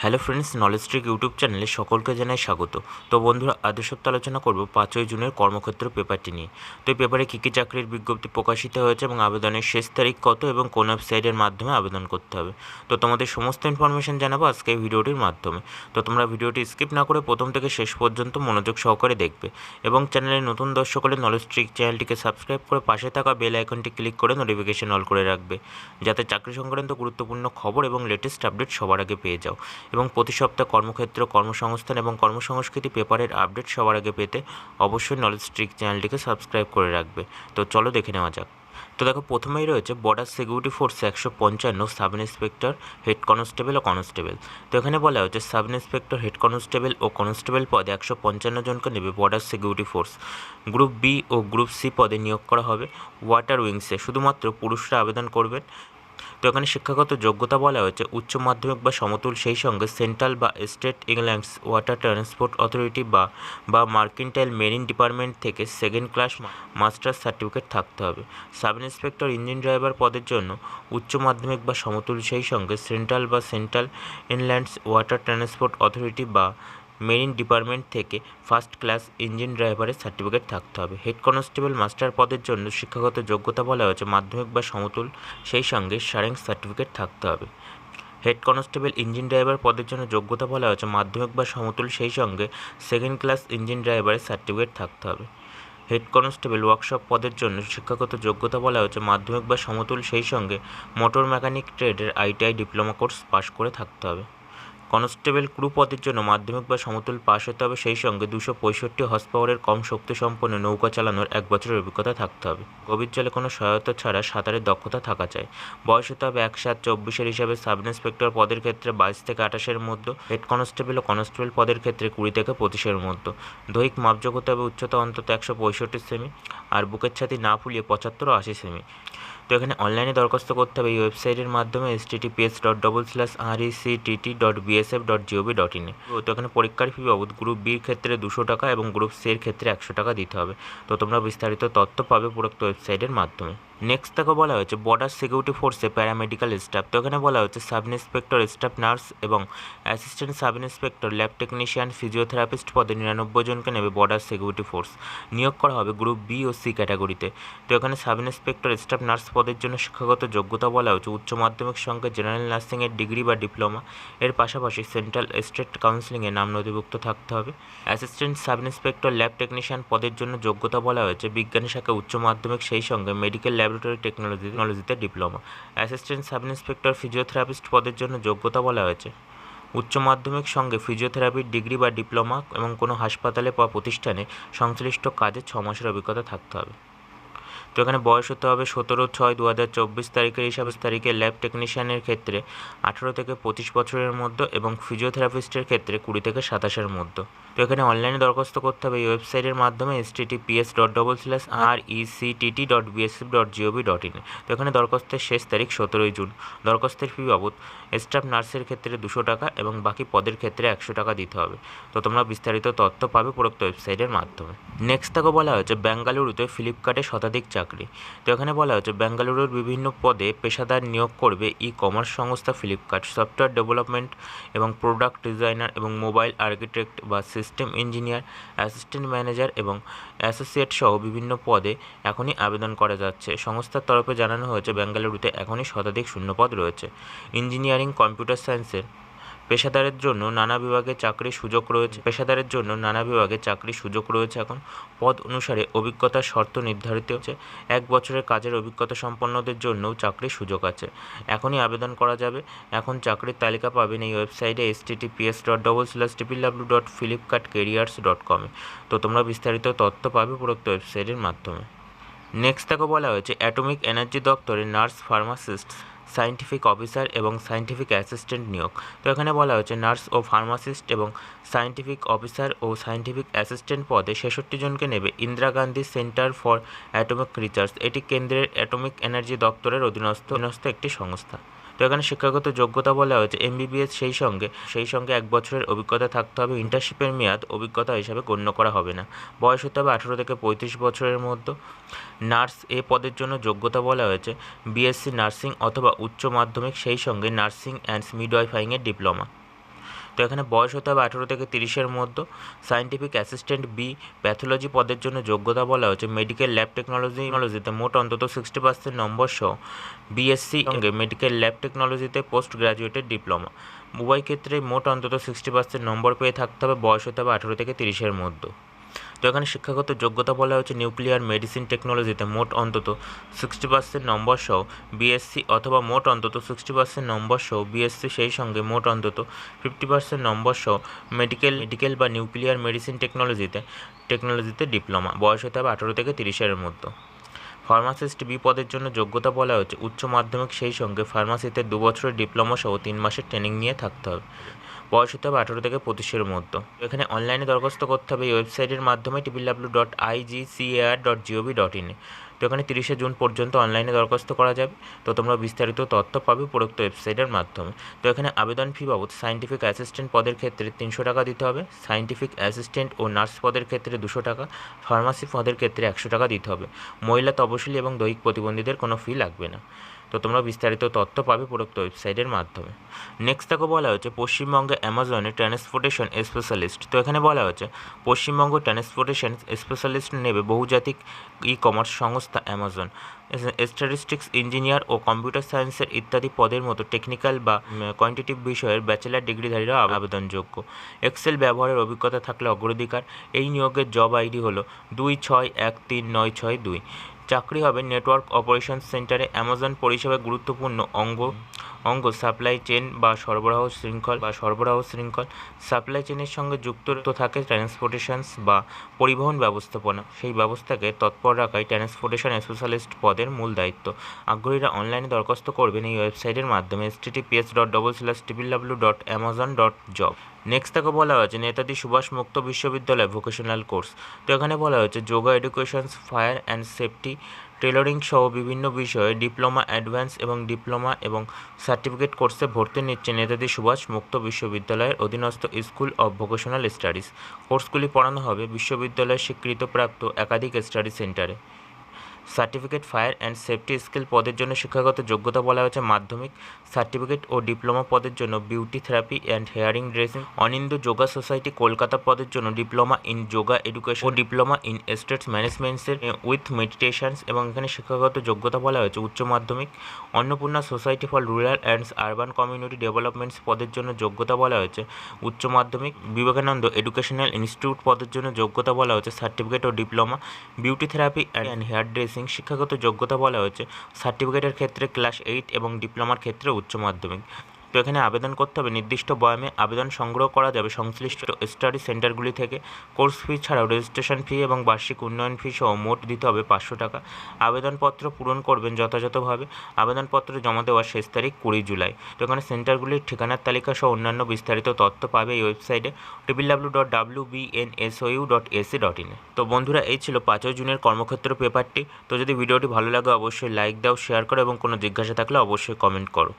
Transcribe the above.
Hello friends, knowledge trick YouTube চ্যানেলে সকলকে জানাই স্বাগত। তো বন্ধুরা, আজকের সপ্তাহে আলোচনা করব 5ই জুনের কর্মক্ষেত্র পেপারটি নিয়ে। তো এই পেপারে কী কী চাকরির বিজ্ঞপ্তি প্রকাশিত হয়েছে এবং আবেদনের শেষ তারিখ কত এবং কোন ওয়েবসাইটের মাধ্যমে আবেদন করতে হবে, তো তোমাদের সমস্ত ইনফরমেশন জানাবো আজকে এই ভিডিওটির মাধ্যমে। তো তোমরা ভিডিওটি স্কিপ না করে প্রথম থেকে শেষ পর্যন্ত মনোযোগ সহকারে দেখবে এবং চ্যানেলের নতুন দর্শক হলে নলেজ ট্রিক চ্যানেলটিকে সাবস্ক্রাইব করে পাশে থাকা বেল আইকনটি ক্লিক করে নোটিফিকেশন অল করে রাখবে, যাতে চাকরি সংক্রান্ত গুরুত্বপূর্ণ খবর এবং লেটেস্ট আপডেট সবার আগে পেয়ে যাও। এবং প্রতি সপ্তাহে কর্মক্ষেত্র, কর্মসংস্থান এবং কর্মসংস্কৃতি পেপারের আপডেট সবার আগে পেতে অবশ্যই নলেজ ট্রিক চ্যানেলটিকে সাবস্ক্রাইব করে রাখবে। তো চলো দেখে নেওয়া যাক। তো দেখো, প্রথমেই রয়েছে বর্ডার সিকিউরিটি ফোর্সে 155 সাব ইন্সপেক্টর, হেড কনস্টেবল ও কনস্টেবল। তো এখানে বলা হচ্ছে সাব ইন্সপেক্টর, হেড কনস্টেবল ও কনস্টেবল পদে 155 জনকে নেবে border security force. Group B ও গ্রুপ সি পদে নিয়োগ করা হবে। ওয়াটার উইংসে শুধুমাত্র পুরুষরা আবেদন করবেন। তো এখানে শিক্ষাগত যোগ্যতা বলা হয়েছে উচ্চ মাধ্যমিক বা সমতুল, সেই সঙ্গে সেন্ট্রাল বা state England's water transport authority বা মার্কেন্টাইল মেরিন ডিপার্টমেন্ট থেকে সেকেন্ড ক্লাস মাস্টার্স সার্টিফিকেট থাকতে হবে। সাব ইন্সপেক্টর ইঞ্জিন ড্রাইভার পদের জন্য উচ্চ মাধ্যমিক বা সমতুল, সেই সঙ্গে সেন্ট্রাল ইনল্যান্ডস ওয়াটার ট্রান্সপোর্ট অথরিটি বা মেরিন ডিপার্টমেন্ট থেকে ফার্স্ট ক্লাস ইঞ্জিন ড্রাইভারের সার্টিফিকেট থাকতে হবে। হেড কনস্টেবল মাস্টার পদের জন্য শিক্ষাগত যোগ্যতা বলা হয়েছে মাধ্যমিক বা সমতুল, সেই সঙ্গে সারেং সার্টিফিকেট থাকতে হবে। হেড কনস্টেবল ইঞ্জিন ড্রাইভার পদের জন্য যোগ্যতা বলা হয়েছে মাধ্যমিক বা সমতুল, সেই সঙ্গে সেকেন্ড ক্লাস ইঞ্জিন ড্রাইভারের সার্টিফিকেট থাকতে হবে। হেড কনস্টেবল ওয়ার্কশপ পদের জন্য শিক্ষাগত যোগ্যতা বলা হয়েছে মাধ্যমিক বা সমতুল, সেই সঙ্গে মোটর মেকানিক ট্রেডের ITI ডিপ্লোমা কোর্স পাশ করে থাকতে হবে। কনস্টেবল ক্রু পদের জন্য মাধ্যমিক বা সমতুল পাশ হতে হবে, সেই সঙ্গে 265 হর্স পাওয়ারের কম শক্তিসম্পন্ন নৌকা চালানোর 1 বছরের অভিজ্ঞতা থাকতে হবে। গভীর জলে কোনো সহায়তা ছাড়া সাঁতারের দক্ষতা থাকা চাই। বয়স হতে হবে 1/7/24 হিসাবে সাব ইন্সপেক্টর পদের ক্ষেত্রে 22 থেকে 28-এর মধ্যে, হেড কনস্টেবল ও কনস্টেবল পদের ক্ষেত্রে 20 থেকে 25-এর মধ্যে। দৈহিক মাপযোগ হতে হবে উচ্চতা অন্তত 165 সেমি, আর বুকের ছাতি না ফুলিয়ে 75 ও 80 সেমি। তো এখানে অনলাইনে দরখাস্ত করতে হবে এই ওয়েবসাইটের মাধ্যমে https://rec.tt.bsf.gov.in এ। তো এখানে পরীক্ষার ফি বাবদ গ্রুপ বির ক্ষেত্রে 200 টাকা এবং গ্রুপ সি এর ক্ষেত্রে 100 টাকা দিতে হবে। তো তোমরা বিস্তারিত তথ্য পাবে উপরোক্ত ওয়েবসাইটের মাধ্যমে। নেক্সট থেকে বলা হয়েছে বর্ডার সিকিউরিটি ফোর্সে প্যারামেডিক্যাল স্টাফ। তো এখানে বলা হচ্ছে সাব ইন্সপেক্টর স্টাফ নার্স এবং assistant sub inspector lab technician physiotherapist পদে 99 জনকে নেবে বর্ডার সিকিউরিটি ফোর্স। নিয়োগ করা হবে গ্রুপ বি ও সি ক্যাটাগরিতে। তো এখানে সাব ইন্সপেক্টর স্টাফ নার্স পদের জন্য শিক্ষাগত যোগ্যতা বলা হচ্ছে উচ্চ মাধ্যমিক সঙ্গে জেনারেল নার্সিংয়ের ডিগ্রি বা ডিপ্লোমা, এর পাশাপাশি সেন্ট্রাল স্টেট কাউন্সিলিংয়ে নাম নথিভুক্ত থাকতে হবে। Assistant sub inspector lab technician পদের জন্য যোগ্যতা বলা হয়েছে বিজ্ঞান শাখা উচ্চ মাধ্যমিক, সেই সঙ্গে মেডিকেল ল্যাবরেটরি টেকনোলজিতে diploma. Assistant sub inspector physiotherapist পদের জন্য যোগ্যতা বলা হয়েছে উচ্চ মাধ্যমিক সঙ্গে ফিজিওথেরাপির ডিগ্রি বা ডিপ্লোমা এবং কোনো হাসপাতালে বা প্রতিষ্ঠানে সংশ্লিষ্ট কাজে 6 মাসের অভিজ্ঞতা থাকতে হবে। তো এখানে বয়স হতে হবে 17/6/2024 তারিখের হিসাবে ল্যাব টেকনিশিয়ানের ক্ষেত্রে 18 থেকে 25 বছরের মধ্যে এবং ফিজিওথেরাপিস্টের ক্ষেত্রে 20 থেকে 27-এর মধ্যে। তো এখানে অনলাইনে দরখাস্ত করতে হবে এই ওয়েবসাইটের মাধ্যমে https://rec.tt.bsf.gov.in এ। তো এখানে দরখাস্তের শেষ তারিখ 17 জুন। দরখাস্তের ফি বাবদ স্টাফ নার্সের ক্ষেত্রে 200 টাকা এবং বাকি পদের ক্ষেত্রে 100 টাকা দিতে হবে। তো তোমরা বিস্তারিত তথ্য পাবে উপরোক্ত ওয়েবসাইটের মাধ্যমে। নেক্সট থেকে বলা হয়েছে বেঙ্গালুরুতে ফ্লিপকার্টে শতাধিক চাকরি। তো এখানে বলা হচ্ছে বেঙ্গালুরুর বিভিন্ন পদে পেশাদার নিয়োগ করবে কমার্স সংস্থা ফ্লিপকার্ট। সফটওয়্যার ডেভেলপমেন্ট এবং প্রোডাক্ট ডিজাইনার এবং মোবাইল আর্কিটেক্ট বা সিস্টেম ইঞ্জিনিয়ার, অ্যাসিস্ট্যান্ট ম্যানেজার এবং অ্যাসোসিয়েট সহ বিভিন্ন পদে এখনই আবেদন করা যাচ্ছে। সংস্থার তরফে জানানো হয়েছে বেঙ্গালুরুতে এখনই শতাধিক শূন্যপদ রয়েছে। ইঞ্জিনিয়ারিং, কম্পিউটার সায়েন্সের পেশাদারের জন্য নানা বিভাগে চাকরির সুযোগ রয়েছে। এখন পদ অনুসারে অভিজ্ঞতার শর্ত নির্ধারিত হচ্ছে। 1 বছরের কাজের অভিজ্ঞতা সম্পন্নদের জন্যও চাকরির সুযোগ আছে। এখনই আবেদন করা যাবে। এখন চাকরির তালিকা পাবেন এই ওয়েবসাইটে https://flipkartcareers.com এ। তো তোমরা বিস্তারিত তথ্য পাবে উপরোক্ত ওয়েবসাইটের মাধ্যমে। নেক্সট তাকে বলা হয়েছে অ্যাটমিক এনার্জি দপ্তরে নার্স, ফার্মাসিস্ট, সায়েন্টিফিক অফিসার এবং সায়েন্টিফিক অ্যাসিস্ট্যান্ট নিয়োগ। তো এখানে বলা হয়েছে নার্স ও ফার্মাসিস্ট এবং সায়েন্টিফিক অফিসার ও সায়েন্টিফিক অ্যাসিস্ট্যান্ট পদে 66 জনকে নেবে Indira Gandhi centre for atomic research. এটি কেন্দ্রের অ্যাটমিক এনার্জি দপ্তরের অধীনস্থ একটি সংস্থা। তো এখানে শিক্ষাগত যোগ্যতা বলা হয়েছে MBBS, সেই সঙ্গে 1 বছরের অভিজ্ঞতা থাকতে হবে। ইন্টার্নশিপের মেয়াদ অভিজ্ঞতা হিসাবে গণ্য করা হবে না। বয়স হতে হবে 18 থেকে 35 বছরের মধ্যে। নার্স পদের জন্য যোগ্যতা বলা হয়েছে BSc নার্সিং অথবা উচ্চ মাধ্যমিক, সেই সঙ্গে নার্সিং অ্যান্ড মিডওয়াইফারিংয়ের ডিপ্লোমা। তো এখানে বয়স হতে হবে 18 থেকে 30-এর মধ্যে। সায়েন্টিফিক অ্যাসিস্ট্যান্ট বি প্যাথোলজি পদের জন্য যোগ্যতা বলা হচ্ছে মেডিকেল ল্যাব টেকনোলজিতে মোট অন্তত 60% নম্বর সহ বিএসসি সঙ্গে মেডিকেল ল্যাব টেকনোলজিতে পোস্ট গ্র্যাজুয়েটেড ডিপ্লোমা। উভয় ক্ষেত্রে মোট অন্তত 60% নম্বর পেয়ে থাকতে হবে, বয়স হতে হবে 18 থেকে 30-এর মধ্যে। তো এখানে শিক্ষাগত যোগ্যতা বলা হচ্ছে নিউক্লিয়ার মেডিসিন টেকনোলজিতে মোট অন্তত 60% নম্বর সহ বিএসসি অথবা মোট অন্তত 60% নম্বর সহ বিএসসি, সেই সঙ্গে মোট অন্তত 50% নম্বর সহ মেডিকেল বা নিউক্লিয়ার মেডিসিন টেকনোলজিতে ডিপ্লোমা। বয়স হতে হবে 18 থেকে 30-এর মধ্যে। ফার্মাসিস্ট বি পদের জন্য যোগ্যতা বলা হচ্ছে উচ্চ মাধ্যমিক, সেই সঙ্গে ফার্মাসিতে 2 বছরের ডিপ্লোমা সহ 3 মাসের ট্রেনিং নিয়ে থাকতে হবে। বয়স হতে হবে 18 থেকে 25-এর মধ্যে। এখানে অনলাইনে দরখাস্ত করতে হবে এই ওয়েবসাইটের মাধ্যমে www.igcar.gov.in। তো এখানে 30শে জুন পর্যন্ত অনলাইনে দরখাস্ত করা যাবে। তো তোমরা বিস্তারিত তথ্য পাবে উপরোক্ত ওয়েবসাইটের মাধ্যমে। তো এখানে আবেদন ফি বাবদ সায়েন্টিফিক অ্যাসিস্ট্যান্ট পদের ক্ষেত্রে 300 টাকা দিতে হবে, সায়েন্টিফিক অ্যাসিস্ট্যান্ট ও নার্স পদের ক্ষেত্রে 200 টাকা, ফার্মাসি পদের ক্ষেত্রে 100 টাকা দিতে হবে। মহিলা, তপশিলি এবং দৈহিক প্রতিবন্ধীদের কোনো ফি লাগবে না। তো তোমরা বিস্তারিত তথ্য পাবে উপরোক্ত ওয়েবসাইটের মাধ্যমে। নেক্সট তাকে বলা হচ্ছে পশ্চিমবঙ্গে অ্যামাজনে ট্রান্সপোর্টেশন স্পেশালিস্ট। তো এখানে বলা হচ্ছে পশ্চিমবঙ্গ ট্রান্সপোর্টেশন স্পেশালিস্ট নেবে বহুজাতিক ই কমার্স সংস্থা অ্যামাজন। স্ট্যাটিস্টিক্স ইঞ্জিনিয়ার ও কম্পিউটার সায়েন্সের ইত্যাদি পদের মতো টেকনিক্যাল বা কোয়ান্টিটিভ বিষয়ের ব্যাচেলার ডিগ্রিধারীরা আবেদনযোগ্য। এক্সেল ব্যবহারের অভিজ্ঞতা থাকলে অগ্রাধিকার। এই নিয়োগের জব আইডি হলো 26139662। চাকরি হবে নেটওয়ার্ক অপারেশনস সেন্টারে। অ্যামাজন পরিষেবার গুরুত্বপূর্ণ অঙ্গ সাপ্লাই চেন বা সরবরাহ শৃঙ্খল। সাপ্লাই চেনের সঙ্গে যুক্ত থাকে ট্রান্সপোর্টেশনস বা পরিবহন ব্যবস্থাপনা। সেই ব্যবস্থাকে তৎপর রাখাই ট্রান্সপোর্টেশন স্পেশালিস্ট পদের মূল দায়িত্ব। আগ্রহীরা অনলাইনে দরখাস্ত করবেন এই ওয়েবসাইটের মাধ্যমে https://www.amazon.job। নেক্সট তাকে বলা হয়েছে নেতাজি সুভাষ মুক্ত বিশ্ববিদ্যালয় ভোকেশনাল কোর্স। তো এখানে বলা হয়েছে yoga educations, fire and safety, tailoring সহ বিভিন্ন বিষয়ে ডিপ্লোমা, অ্যাডভান্স এবং ডিপ্লোমা এবং সার্টিফিকেট কোর্সে ভর্তি নিচ্ছে নেতাজি সুভাষ মুক্ত বিশ্ববিদ্যালয়ের অধীনস্থ স্কুল অব ভোকেশনাল স্টাডিজ। কোর্সগুলি পড়ানো হবে বিশ্ববিদ্যালয়ের স্বীকৃতপ্রাপ্ত একাধিক স্টাডি সেন্টারে। Certificate fire and safety skill পদের জন্য শিক্ষাগত যোগ্যতা বলা হয়েছে মাধ্যমিক। সার্টিফিকেট ও ডিপ্লোমা পদের জন্য beauty therapy and hairing dressing. Anindo yoga society Kolkata পদের জন্য ডিপ্লোমা ইন যোগা এডুকেশন ও ডিপ্লোমা ইন এস্টেটস ম্যানেজমেন্টসের উইথ মেডিটেশনস। এবং এখানে শিক্ষাগত যোগ্যতা বলা হয়েছে উচ্চ মাধ্যমিক। Annapurna society for rural and urban community developments পদের জন্য যোগ্যতা বলা হয়েছে উচ্চ মাধ্যমিক। বিবেকানন্দ এডুকেশনাল ইনস্টিটিউট পদের জন্য যোগ্যতা বলা হয়েছে সার্টিফিকেট ও diploma. Beauty therapy and hair dressing শিক্ষাগত যোগ্যতা বলা হয়েছে সার্টিফিকেটের ক্ষেত্রে ক্লাস 8 এবং ডিপ্লোমার ক্ষেত্রে উচ্চ মাধ্যমিক। তো এখানে আবেদন করতে হবে নির্দিষ্ট বয়ামে। আবেদন সংগ্রহ করা যাবে সংশ্লিষ্ট স্টাডি সেন্টারগুলি থেকে। কোর্স ফি ছাড়াও রেজিস্ট্রেশন ফি এবং বার্ষিক উন্নয়ন ফি সহ মোট দিতে হবে 500 টাকা। আবেদনপত্র পূরণ করবেন যথাযথভাবে। আবেদনপত্র জমা দেওয়ার শেষ তারিখ 20 জুলাই। তো এখানে সেন্টারগুলির ঠিকানার তালিকা সহ অন্যান্য বিস্তারিত তথ্য পাবে এই ওয়েবসাইটে www.wbnsou.ac.in। তো বন্ধুরা, এই ছিল 5 জুনের কর্মক্ষেত্র পেপারটি। তো যদি ভিডিওটি ভালো লাগে অবশ্যই লাইক দাও, শেয়ার করো এবং কোনো জিজ্ঞাসা থাকলে অবশ্যই কমেন্ট করো।